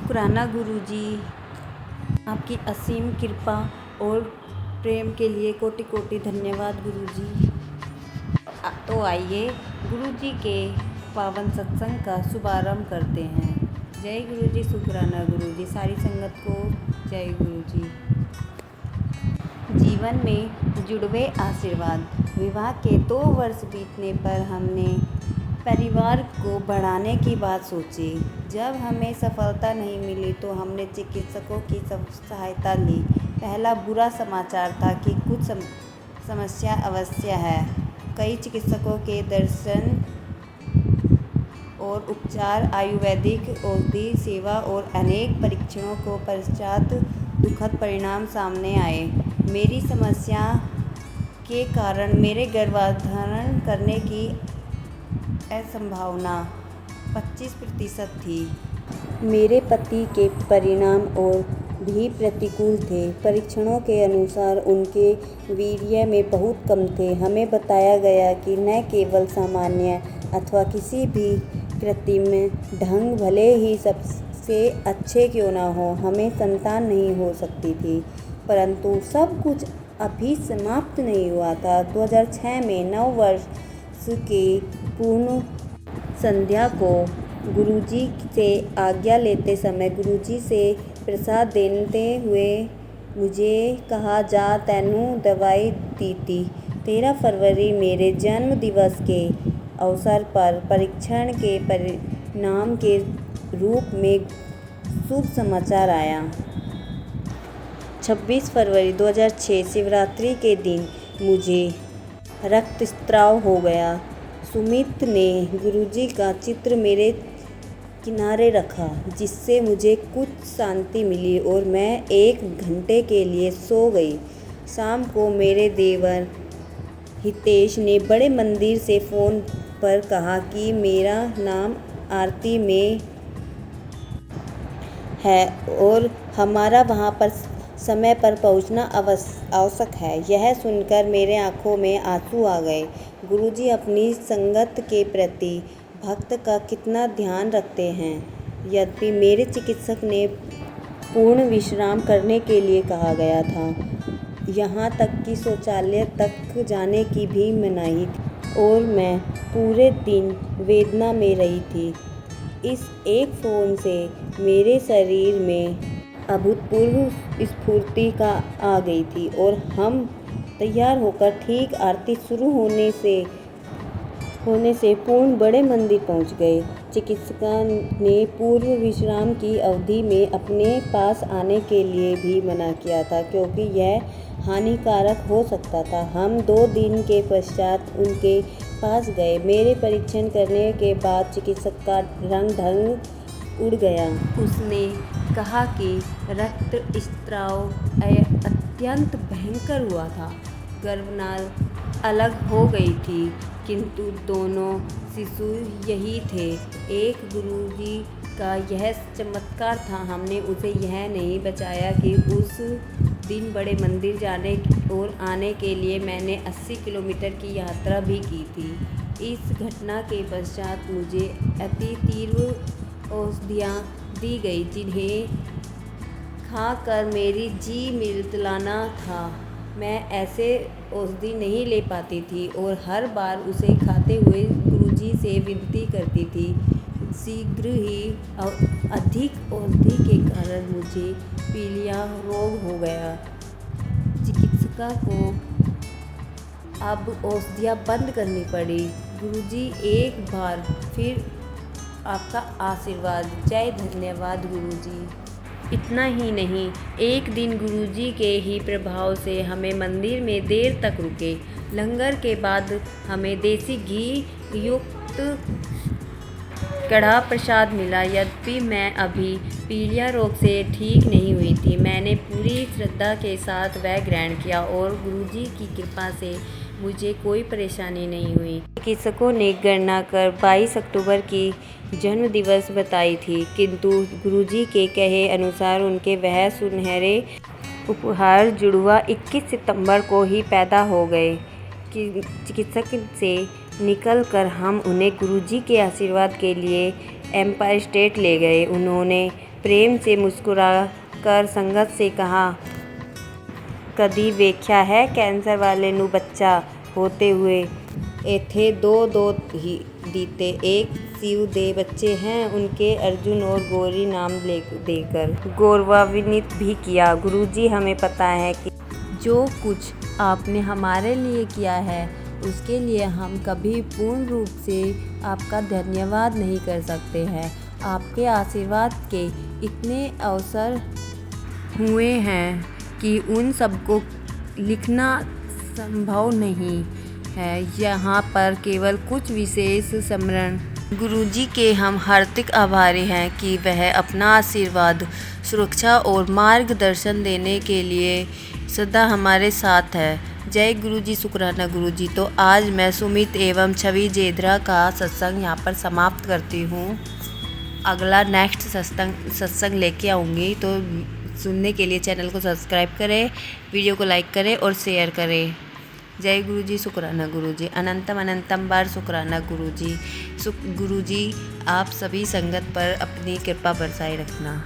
शुक्राना गुरुजी, आपकी असीम कृपा और प्रेम के लिए कोटि कोटि धन्यवाद गुरुजी। तो आइए गुरुजी के पावन सत्संग का शुभारंभ करते हैं। जय गुरुजी, शुक्राना गुरुजी, सारी संगत को जय गुरुजी। जीवन में जुड़वे आशीर्वाद। विवाह के 2 वर्ष बीतने पर हमने परिवार को बढ़ाने की बात सोची। जब हमें सफलता नहीं मिली तो हमने चिकित्सकों की सहायता ली। पहला बुरा समाचार था कि कुछ समस्या अवश्य है। कई चिकित्सकों के दर्शन और उपचार, आयुर्वेदिक औषधि सेवा और अनेक परीक्षणों को पश्चात दुखद परिणाम सामने आए। मेरी समस्या के कारण मेरे गर्भधारण करने की असंभावना 25% थी। मेरे पति के परिणाम और भी प्रतिकूल थे। परीक्षणों के अनुसार उनके वीर्य में बहुत कम थे। हमें बताया गया कि न केवल सामान्य अथवा किसी भी कृत्रिम ढंग, भले ही सबसे अच्छे क्यों न हो, हमें संतान नहीं हो सकती थी। परंतु सब कुछ अभी समाप्त नहीं हुआ था। 2006 में 9 वर्ष के पूर्ण संध्या को गुरुजी से आज्ञा लेते समय गुरुजी से प्रसाद देते हुए मुझे कहा, जा तैनू दवाई दीती। 13 फरवरी मेरे जन्म दिवस के अवसर पर परीक्षण के परिणाम के रूप में शुभ समाचार आया। 26 फरवरी 2006 शिवरात्रि के दिन मुझे रक्तस्राव हो गया। सुमित ने गुरुजी का चित्र मेरे किनारे रखा, जिससे मुझे कुछ शांति मिली और मैं 1 घंटे के लिए सो गई। शाम को मेरे देवर हितेश ने बड़े मंदिर से फ़ोन पर कहा कि मेरा नाम आरती में है और हमारा वहाँ पर समय पर पहुँचना आवश्यक है। यह सुनकर मेरे आँखों में आंसू आ गए। गुरुजी अपनी संगत के प्रति भक्त का कितना ध्यान रखते हैं। यद्यपि मेरे चिकित्सक ने पूर्ण विश्राम करने के लिए कहा गया था, यहाँ तक कि शौचालय तक जाने की भी मनाही थी और मैं पूरे दिन वेदना में रही थी। इस एक फ़ोन से मेरे शरीर में अभूतपूर्व स्फूर्ति का आ गई थी और हम तैयार होकर ठीक आरती शुरू होने से पूर्ण बड़े मंदिर पहुंच गए। चिकित्सका ने पूर्व विश्राम की अवधि में अपने पास आने के लिए भी मना किया था, क्योंकि यह हानिकारक हो सकता था। हम 2 दिन के पश्चात उनके पास गए। मेरे परीक्षण करने के बाद चिकित्सक का रंग उड़ गया। उसने कहा कि रक्तस्राव अत्यंत भयंकर हुआ था। गर्भनाल अलग हो गई थी, किंतु दोनों शिशु यही थे। एक गुरुजी का यह चमत्कार था। हमने उसे यह नहीं बचाया कि उस दिन बड़े मंदिर जाने और आने के लिए मैंने 80 किलोमीटर की यात्रा भी की थी। इस घटना के पश्चात मुझे अति तीव्र औषधियाँ दी गई, जिन्हें खाकर मेरी जी मिलतलाना था। मैं ऐसे औषधि नहीं ले पाती थी और हर बार उसे खाते हुए गुरुजी से विनती करती थी। शीघ्र ही अधिक औषधि के कारण मुझे पीलिया रोग हो गया। चिकित्सका को अब औषधियाँ बंद करनी पड़ी। गुरुजी, एक बार फिर आपका आशीर्वाद। जय धन्यवाद गुरुजी। इतना ही नहीं, एक दिन गुरुजी के ही प्रभाव से हमें मंदिर में देर तक रुके। लंगर के बाद हमें देसी घी युक्त कड़ा प्रसाद मिला। यद्यपि मैं अभी पीलिया रोग से ठीक नहीं हुई थी, मैंने पूरी श्रद्धा के साथ वह ग्रहण किया और गुरुजी की कृपा से मुझे कोई परेशानी नहीं हुई। चिकित्सकों ने गणना कर 22 अक्टूबर की जन्म दिवस बताई थी, किंतु गुरुजी के कहे अनुसार उनके वह सुनहरे उपहार जुड़वा 21 सितंबर को ही पैदा हो गए। चिकित्सक से निकल कर हम उन्हें गुरुजी के आशीर्वाद के लिए एम्पायर स्टेट ले गए। उन्होंने प्रेम से मुस्कुरा कर संगत से कहा, कदी वेख्या है कैंसर वाले नू बच्चा होते हुए। इत्थे दो ही दीते एक शिव दे बच्चे हैं, उनके अर्जुन और गौरी नाम देकर गौरवान्वित भी किया। गुरुजी, हमें पता है कि जो कुछ आपने हमारे लिए किया है उसके लिए हम कभी पूर्ण रूप से आपका धन्यवाद नहीं कर सकते हैं। आपके आशीर्वाद के इतने अवसर हुए हैं कि उन सबको लिखना संभव नहीं है। यहाँ पर केवल कुछ विशेष स्मरण। गुरुजी के हम हार्दिक आभारी हैं कि वह अपना आशीर्वाद, सुरक्षा और मार्गदर्शन देने के लिए सदा हमारे साथ है। जय गुरुजी, शुक्राना गुरुजी। तो आज मैं सुमित एवं छवि जेधरा का सत्संग यहाँ पर समाप्त करती हूँ। अगला नेक्स्ट सत्संग लेके आऊँगी, तो सुनने के लिए चैनल को सब्सक्राइब करें, वीडियो को लाइक करें और शेयर करें। जय गुरुजी, शुक्राना गुरुजी। अनंतम अनंतम बार शुक्राना गुरुजी। गुरुजी, आप सभी संगत पर अपनी कृपा बरसाए रखना।